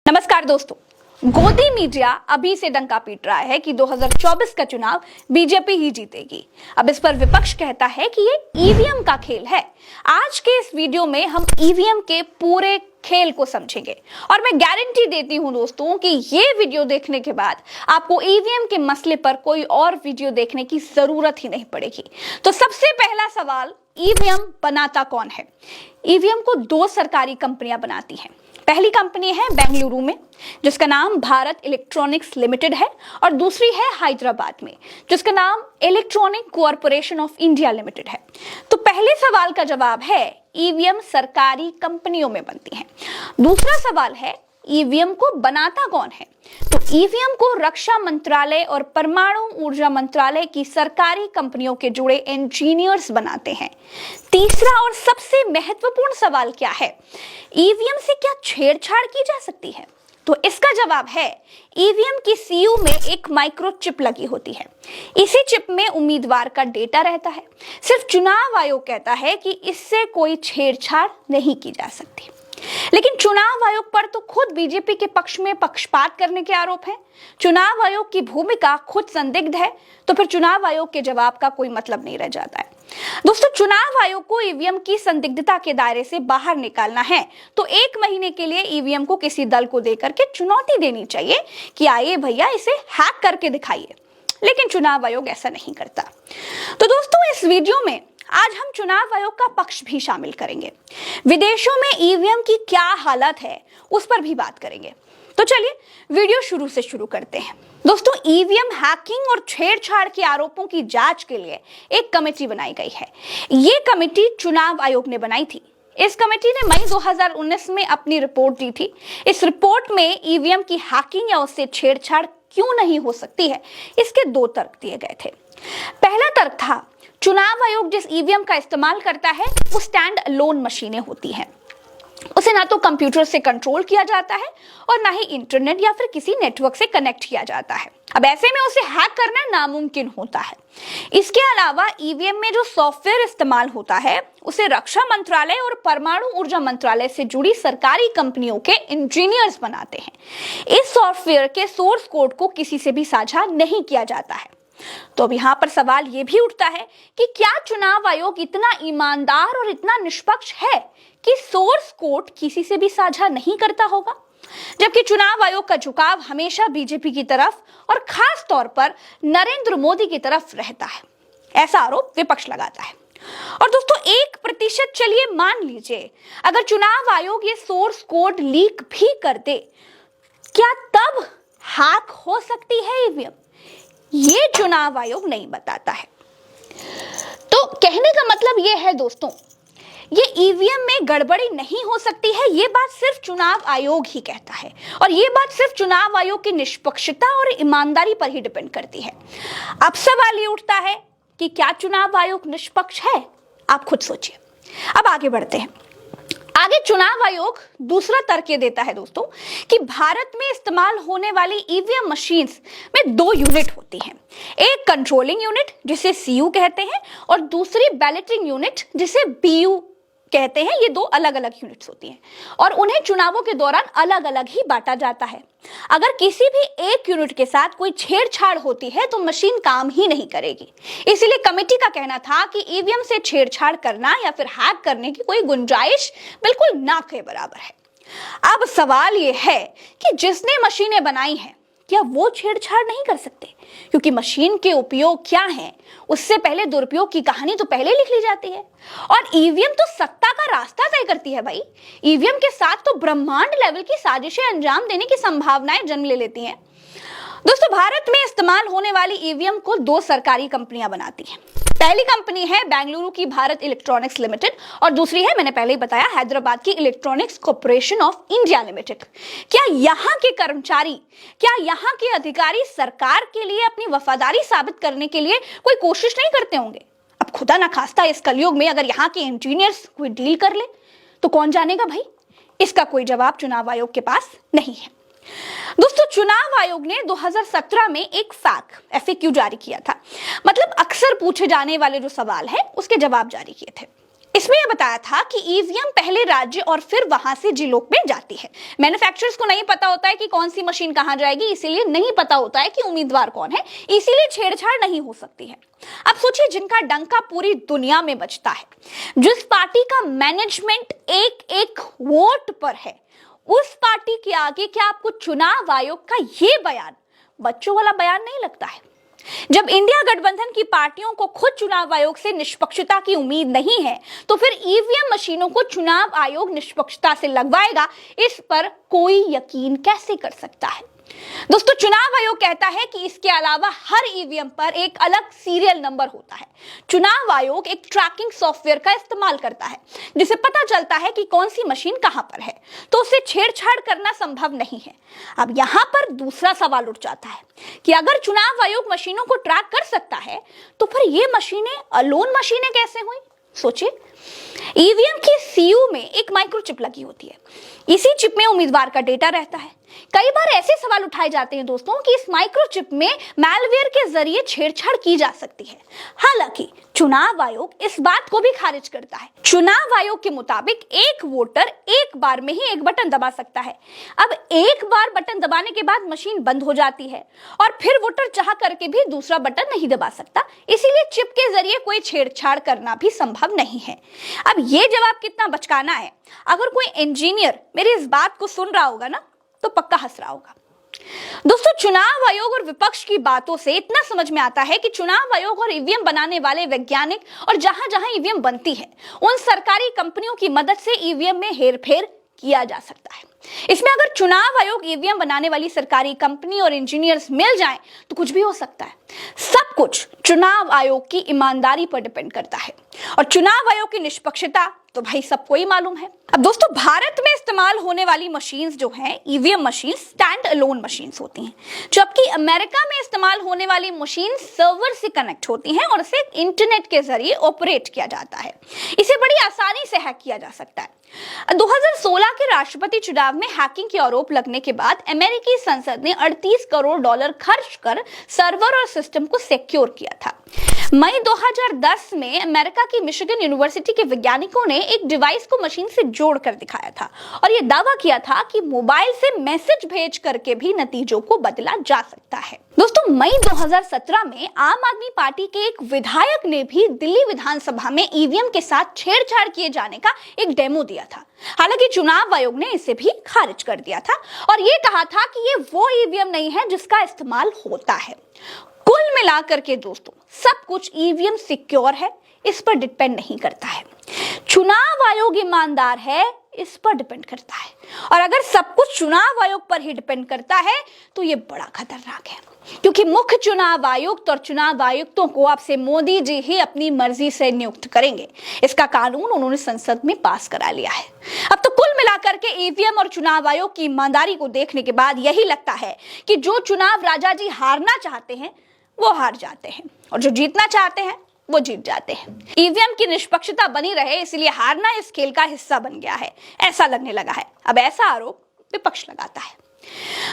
नमस्कार दोस्तों। गोदी मीडिया अभी से डंका पीट रहा है कि 2024 का चुनाव बीजेपी ही जीतेगी। अब इस पर विपक्ष कहता है कि ये ईवीएम का खेल है। आज के इस वीडियो में हम ईवीएम के पूरे खेल को समझेंगे और मैं गारंटी देती हूं दोस्तों कि ये वीडियो देखने के बाद आपको ईवीएम के मसले पर कोई और वीडियो देखने की जरूरत ही नहीं पड़ेगी। तो सबसे पहला सवाल, ईवीएम बनाता कौन है? ईवीएम को दो सरकारी कंपनियां बनाती हैं। पहली कंपनी है बेंगलुरु में जिसका नाम भारत इलेक्ट्रॉनिक्स लिमिटेड है और दूसरी है हैदराबाद में जिसका नाम electronic corporation of India limited है। तो पहले सवाल का जवाब है ईवीएम सरकारी कंपनियों में बनती हैं। दूसरा सवाल है ईवीएम को बनाता कौन है? तो ईवीएम को रक्षा मंत्रालय और परमाणु ऊर्जा मंत्रालय की सरकारी कंपनियों के जुड़े इंजीनियर्स बनाते हैं। तीसरा और सबसे महत्वपूर्ण सवाल क्या है, ईवीएम से क्या छेड़छाड़ की जा सकती है? तो इसका जवाब है ईवीएम की सीयू में एक माइक्रोचिप लगी होती है। इसी चिप में उम्मीदवार का डेटा रहता है। सिर्फ चुनाव आयोग कहता है कि इससे कोई छेड़छाड़ नहीं की जा सकती। लेकिन चुनाव आयोग पर तो खुद बीजेपी के पक्ष में पक्षपात करने के आरोप हैं। चुनाव आयोग की भूमिका खुद संदिग्ध है, तो फिर चुनाव आयोग के जवाब का कोई मतलब नहीं रह जाता है। दोस्तों, चुनाव आयोग को ईवीएम की संदिग्धता के दायरे से बाहर निकालना है तो 1 महीने के लिए ईवीएम को किसी दल को देकर के चुनौती देनी चाहिए कि आइए भैया इसे हैक करके दिखाइए। लेकिन चुनाव आयोग ऐसा नहीं करता। तो दोस्तों, इस वीडियो में आज हम चुनाव आयोग का पक्ष भी शामिल करेंगे। विदेशों में ईवीएम की क्या हालत है उस पर भी बात करेंगे। तो चलिए वीडियो शुरू से शुरू करते हैं। दोस्तों, ईवीएम हैकिंग और छेड़छाड़ के आरोपों की जांच के लिए एक कमेटी बनाई गई है। ये कमेटी चुनाव आयोग ने बनाई थी। इस कमेटी ने मई 2019 में अपनी रिपोर्ट दी थी। इस रिपोर्ट में ईवीएम की हैकिंग या उससे छेड़छाड़ क्यों नहीं हो सकती है, इसके 2 तर्क दिए गए थे। पहला तर्क था, चुनाव आयोग जिस ईवीएम का इस्तेमाल करता है वो स्टैंड अलोन मशीनें होती हैं। उसे ना तो कंप्यूटर से कंट्रोल किया जाता है और ना ही इंटरनेट या फिर किसी नेटवर्क से कनेक्ट किया जाता है। अब ऐसे में उसे हैक करना नामुमकिन होता है। इसके अलावा ईवीएम में जो सॉफ्टवेयर इस्तेमाल होता है उसे रक्षा मंत्रालय और परमाणु ऊर्जा मंत्रालय से जुड़ी सरकारी कंपनियों के इंजीनियर्स बनाते हैं। इस सॉफ्टवेयर के सोर्स कोड को किसी से भी साझा नहीं किया जाता है। तो अब यहाँ पर सवाल ये भी उठता है कि क्या चुनाव आयोग इतना ईमानदार और इतना निष्पक्ष है कि सोर्स कोड किसी से भी साझा नहीं करता होगा, जबकि चुनाव आयोग का झुकाव हमेशा बीजेपी की तरफ और खास तौर पर नरेंद्र मोदी की तरफ रहता है। ऐसा आरोप विपक्ष लगाता है। और दोस्तों, 1% चलिए मान लीजिए अगर चुनाव आयोग ये सोर्स कोड लीक भी कर दे, क्या तब हैक हो सकती है ईवीएम? ये चुनाव आयोग नहीं बताता है। तो कहने का मतलब ये है दोस्तों, ये ईवीएम में गड़बड़ी नहीं हो सकती है, ये बात सिर्फ चुनाव आयोग ही कहता है और ये बात सिर्फ चुनाव आयोग की निष्पक्षता और ईमानदारी पर ही डिपेंड करती है। अब सवाल ये उठता है कि क्या चुनाव आयोग निष्पक्ष है? आप खुद सोचिए। अब आगे बढ़ते हैं। आगे चुनाव आयोग दूसरा तर्क ये देता है दोस्तों कि भारत में इस्तेमाल होने वाली ईवीएम मशीन्स में 2 यूनिट होती हैं। एक कंट्रोलिंग यूनिट जिसे सीयू कहते हैं और दूसरी बैलेटिंग यूनिट जिसे बीयू कहते हैं। ये 2 अलग अलग यूनिट्स होती हैं और उन्हें चुनावों के दौरान अलग अलग ही बांटा जाता है। अगर किसी भी एक यूनिट के साथ कोई छेड़छाड़ होती है तो मशीन काम ही नहीं करेगी। इसीलिए कमेटी का कहना था कि ईवीएम से छेड़छाड़ करना या फिर हैक करने की कोई गुंजाइश बिल्कुल ना के बराबर है। अब सवाल ये है कि जिसने मशीनें बनाई हैं क्या वो छेड़छाड़ नहीं कर सकते? क्योंकि मशीन के उपयोग क्या हैं उससे पहले दुरुपयोग की कहानी तो पहले लिख ली जाती है। और ईवीएम तो सत्ता का रास्ता तय करती है भाई। ईवीएम के साथ तो ब्रह्मांड लेवल की साजिशें अंजाम देने की संभावनाएं जन्म ले लेती हैं। दोस्तों, भारत में इस्तेमाल होने वाली ईवीएम को 2 सरकारी कंपनियां बनाती हैं। पहली कंपनी है बेंगलुरु की भारत इलेक्ट्रॉनिक्स लिमिटेड और दूसरी है, मैंने पहले ही बताया, हैदराबाद की electronics corporation of India limited. क्या यहाँ के कर्मचारी, क्या यहाँ के अधिकारी सरकार के लिए अपनी वफादारी साबित करने के लिए कोई कोशिश नहीं करते होंगे? अब खुदा ना खास्ता इस कलयुग में अगर यहाँ के इंजीनियर्स कोई डील कर ले तो कौन जानेगा भाई? इसका कोई जवाब चुनाव आयोग के पास नहीं है। दोस्तों, चुनाव आयोग ने 2017 में एक FAQ जारी किया था। मतलब अक्सर पूछे जाने वाले जो सवाल है उसके जवाब जारी किए थे। इसमें यह बताया था कि ईवीएम पहले राज्य और फिर वहां से जिलों में जाती है। मैन्युफैक्चरर्स को नहीं पता होता है कि कौन सी मशीन कहां जाएगी, इसीलिए नहीं पता होता है कि उम्मीदवार कौन है, इसीलिए छेड़छाड़ नहीं हो सकती है। अब सोचिए, जिनका डंका पूरी दुनिया में बजता है, जिस पार्टी का मैनेजमेंट एक एक वोट पर है, उस पार्टी के आगे क्या आपको चुनाव आयोग का यह बयान बच्चों वाला बयान नहीं लगता है? जब इंडिया गठबंधन की पार्टियों को खुद चुनाव आयोग से निष्पक्षता की उम्मीद नहीं है, तो फिर ईवीएम मशीनों को चुनाव आयोग निष्पक्षता से लगवाएगा, इस पर कोई यकीन कैसे कर सकता है? दोस्तों, चुनाव आयोग कहता है कि इसके अलावा हर ईवीएम पर एक अलग सीरियल नंबर होता है। चुनाव आयोग एक ट्रैकिंग सॉफ्टवेयर का इस्तेमाल करता है, जिसे पता चलता है कि कौन सी मशीन कहां पर है, तो उसे छेड़छाड़ करना संभव नहीं है। अब यहां पर दूसरा सवाल उठ जाता है कि अगर चुनाव आयोग मशीनों को ट्रैक कर सकता है, तो फिर ये मशीनें अलोन मशीनें कैसे हुई? सोचिए, ईवीएम की सीयू में एक माइक्रोचिप लगी होती है। इसी चिप में उम्मीदवार का डेटा रहता है। कई बार ऐसे सवाल उठाए जाते हैं दोस्तों कि इस माइक्रोचिप में मैलवेयर के जरिए छेड़छाड़ की जा सकती है। हालांकि चुनाव आयोग इस बात को भी खारिज करता है। चुनाव आयोग के मुताबिक एक वोटर एक बार में ही एक बटन दबा सकता है। अब एक बार बटन दबाने के बाद मशीन बंद हो जाती है और फिर वोटर चाह करके भी दूसरा बटन नहीं दबा सकता, इसीलिए चिप के जरिए कोई छेड़छाड़ करना भी संभव नहीं है। अब ये जवाब कितना बचकाना है, अगर कोई इंजीनियर मेरी इस बात को सुन रहा होगा ना, तो पक्का हंस रहा होगा। दोस्तों, चुनाव आयोग और विपक्ष की बातों से इतना समझ में आता है कि चुनाव आयोग और ईवीएम बनाने वाले वैज्ञानिक और जहां जहां ईवीएम बनती है, उन सरकारी कंपनियों की मदद से ईवीएम में हेरफेर किया जा सकता है। इसमें अगर चुनाव आयोग, ईवीएम बनाने वाली सरकारी कंपनी और इंजीनियर्स मिल जाएं, तो कुछ भी हो सकता है। सब कुछ चुनाव आयोग की ईमानदारी पर डिपेंड करता है, और चुनाव आयोग की निष्पक्षता तो भाई सबको ही मालूम है। अब दोस्तों, भारत में इस्तेमाल होने वाली मशीन्स जो हैं, EVM machine stand alone machines होती हैं, जबकि अमेरिका में इस्तेमाल होने वाली मशीन सर्वर से कनेक्ट होती हैं और इसे इंटरनेट के जरिए ऑपरेट किया जाता है। इसे बड़ी आसानी से हैक किया जा सकता है। 2016 के राष्ट्रपति चुनाव में हैकिंग के आरोप लगने के बाद अमेरिकी संसद ने $38 करोड़ खर्च कर सर्वर और सिस्टम को सिक्योर किया था। मई 2010 में अमेरिका की मिशिगन यूनिवर्सिटी के वैज्ञानिकों ने एक डिवाइस को मशीन से जोड़कर दिखाया था और यह दावा किया था कि मोबाइल से मैसेज भेज करके भी नतीजों को बदला जा सकता है। दोस्तों, मई 2017 में आम आदमी पार्टी के एक विधायक ने भी दिल्ली विधानसभा में ईवीएम के साथ छेड़छाड़ किए जाने का एक डेमो दिया था। हालांकि चुनाव आयोग ने इसे भी खारिज कर दिया था और यह कहा था कि ये वो ईवीएम नहीं है जिसका इस्तेमाल होता है। कुल मिलाकर के दोस्तों, सब कुछ ईवीएम सिक्योर है, इस पर डिपेंड नहीं करता है। चुनाव आयोग ईमानदार है, इस पर डिपेंड करता है। और अगर सब कुछ चुनाव आयोग पर ही डिपेंड करता है, तो ये बड़ा खतरनाक है, क्योंकि मुख्य चुनाव आयुक्त और चुनाव आयुक्तों को अब से मोदी जी ही अपनी मर्जी से नियुक्त करेंगे। इसका कानून उन्होंने संसद में पास करा लिया है। अब तो कुल मिलाकर के ईवीएम और चुनाव आयोग की ईमानदारी को देखने के बाद यही लगता है कि जो चुनाव राजा जी हारना चाहते हैं, वो हार जाते हैं, और जो जीतना चाहते हैं, वो जीत जाते हैं। ईवीएम की निष्पक्षता बनी रहे, इसलिए हारना इस खेल का हिस्सा बन गया है, ऐसा लगने लगा है। अब ऐसा आरोप विपक्ष लगाता है।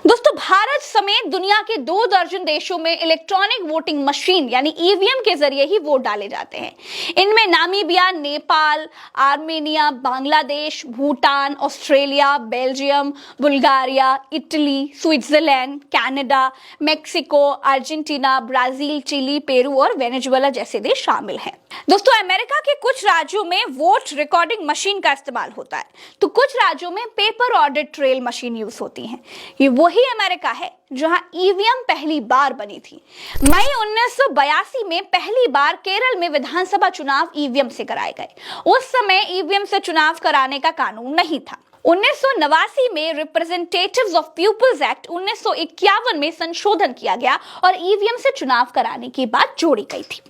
दोस्तों, भारत समेत दुनिया के 2 दर्जन देशों में इलेक्ट्रॉनिक वोटिंग मशीन यानी ईवीएम के जरिए ही वोट डाले जाते हैं। इनमें Namibia, Nepal, Armenia, Bangladesh, Bhutan, Australia, Belgium, Bulgaria, Italy, Switzerland, Canada, Mexico, Argentina, Brazil, Chile, Peru और वेनेजुएला जैसे देश शामिल हैं। दोस्तों, अमेरिका के कुछ राज्यों में वोट रिकॉर्डिंग मशीन का इस्तेमाल होता है, तो कुछ राज्यों में paper audit trail machine use होती है। ये वही अमेरिका है जहां ईवीएम पहली बार बनी थी। मई 1982 में पहली बार केरल में विधानसभा चुनाव ईवीएम से कराए गए। उस समय ईवीएम से चुनाव कराने का कानून नहीं था। 1989 में रिप्रेजेंटेटिव्स ऑफ पीपल्स एक्ट 1951 में संशोधन किया गया और ईवीएम से चुनाव कराने की बात जोड़ी गई थी।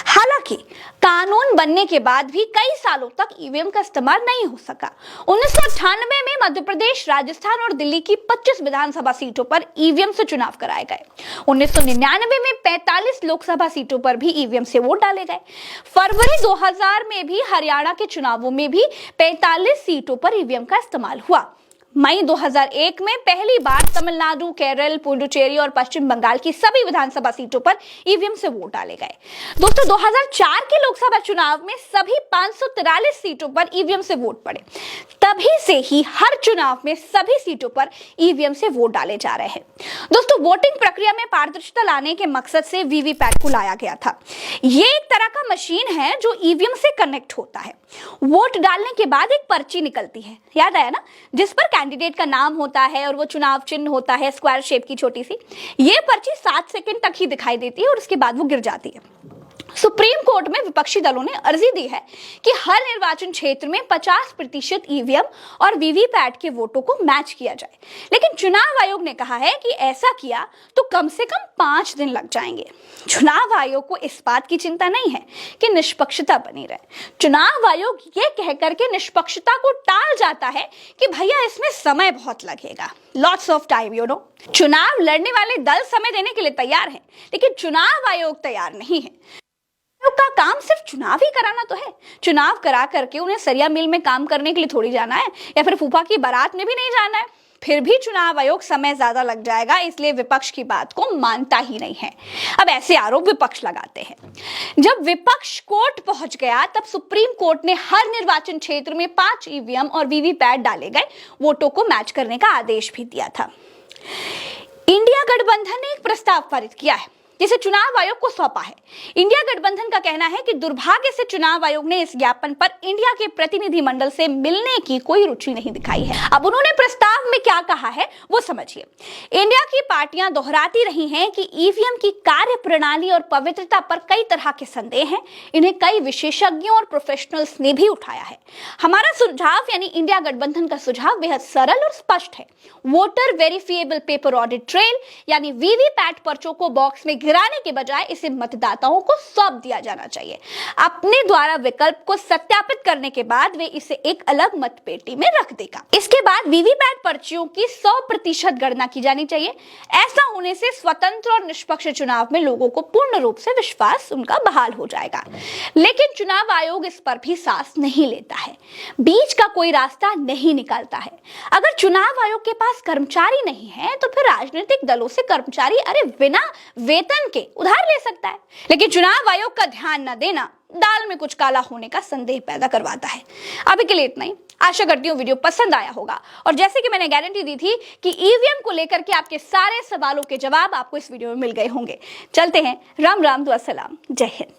हालांकि कानून बनने के बाद भी कई सालों तक ईवीएम का इस्तेमाल नहीं हो सका। 1998 में मध्य प्रदेश, राजस्थान और दिल्ली की 25 विधानसभा सीटों पर ईवीएम से चुनाव कराए गए। 1999 में 45 लोकसभा सीटों पर भी ईवीएम से वोट डाले गए। फरवरी 2000 में भी हरियाणा के चुनावों में भी 45 सीटों पर ईवीएम का इस्तेमाल हुआ। मई 2001 में पहली बार तमिलनाडु, केरल, पुडुचेरी और पश्चिम बंगाल की सभी विधानसभा सीटों पर ईवीएम से वोट डाले गए। दोस्तों 2004 के लोकसभा चुनाव में सभी 543 सीटों पर ईवीएम से वोट पड़े। तभी से ही हर चुनाव में सभी सीटों पर ईवीएम से वोट डाले जा रहे हैं। दोस्तों वोटिंग प्रक्रिया में पारदर्शिता लाने के मकसद से वीवीपैट को लाया गया था। ये एक तरह का मशीन है जो ईवीएम से कनेक्ट होता है। वोट डालने के बाद एक पर्ची निकलती है, याद आया ना, जिस पर कैंडिडेट का नाम होता है और वो चुनाव चिन्ह होता है, स्क्वायर शेप की छोटी सी। ये पर्ची 7 सेकंड तक ही दिखाई देती है और उसके बाद वो गिर जाती है। सुप्रीम कोर्ट में विपक्षी दलों ने अर्जी दी है कि हर निर्वाचन क्षेत्र में 50% ईवीएम और वीवीपैट के वोटों को मैच किया जाए, लेकिन चुनाव आयोग ने कहा है कि ऐसा किया तो कम से कम 5 दिन लग जाएंगे। चुनाव आयोग को इस बात की चिंता नहीं है कि निष्पक्षता बनी रहे। चुनाव आयोग ये कहकर के निष्पक्षता को टाल जाता है कि भैया इसमें समय बहुत लगेगा, lots of time you know. चुनाव लड़ने वाले दल समय देने के लिए तैयार हैं, लेकिन चुनाव आयोग तैयार नहीं है। का काम सिर्फ चुनाव ही कराना तो है। चुनाव करा करके उन्हें सरिया मिल में काम करने के लिए थोड़ी जाना है, या फिर फूफा की बारात में भी नहीं जाना है। फिर भी चुनाव आयोग समय ज्यादा लग जाएगा, इसलिए विपक्ष की बात को मानता ही नहीं है। अब ऐसे आरोप विपक्ष लगाते हैं। जब विपक्ष कोर्ट पहुंच गया तब सुप्रीम कोर्ट ने हर निर्वाचन क्षेत्र में 5 ईवीएम और वीवीपैट डाले गए वोटों को मैच करने का आदेश भी दिया था। इंडिया गठबंधन ने एक प्रस्ताव पारित किया है जिसे चुनाव आयोग को सौंपा है। इंडिया गठबंधन का कहना है कि दुर्भाग्य से चुनाव आयोग ने इस ज्ञापन पर इंडिया के प्रतिनिधि मंडल से मिलने की कोई रुचि नहीं दिखाई है। अब उन्होंने प्रस्ताव में क्या कहा है वो समझिए। इंडिया की पार्टियां दोहराती रही हैं कि ईवीएम की कार्य प्रणाली और पवित्रता पर कई तरह के संदेह हैं। इन्हें कई विशेषज्ञों और प्रोफेशनल्स ने भी उठाया है। हमारा सुझाव यानी इंडिया गठबंधन का सुझाव बेहद सरल और स्पष्ट है। Voter verifiable paper audit trail यानी वीवीपैट पर्चों को बॉक्स में गिराने के बजाय इसे मतदाताओं को सौंप दिया जाना चाहिए। अपने द्वारा विकल्प को सत्यापित करने के बाद वे इसे एक अलग मतपेटी में रख देगा। इसके बाद वीवीपैट पर्चियों की 100% गणना की जानी चाहिए। ऐसा होने से स्वतंत्र और निष्पक्ष चुनाव में लोगों को पूर्ण रूप से विश्वास उनका बहाल हो जाएगा। लेकिन चुनाव आयोग इस पर भी सांस नहीं लेता है, बीच का कोई रास्ता नहीं निकालता है। अगर चुनाव आयोग के पास कर्मचारी नहीं है तो फिर राजनीतिक दलों से कर्मचारी बिना वेतन के उधार ले सकता है। लेकिन चुनाव आयोग का ध्यान न देना दाल में कुछ काला होने का संदेह पैदा करवाता है। अभी के लिए इतना ही। आशा करती हूँ वीडियो पसंद आया होगा, और जैसे कि मैंने गारंटी दी थी कि ईवीएम को लेकर के आपके सारे सवालों के जवाब आपको इस वीडियो में मिल गए होंगे। चलते हैं। राम राम, दुआ सलाम, जय हिंद।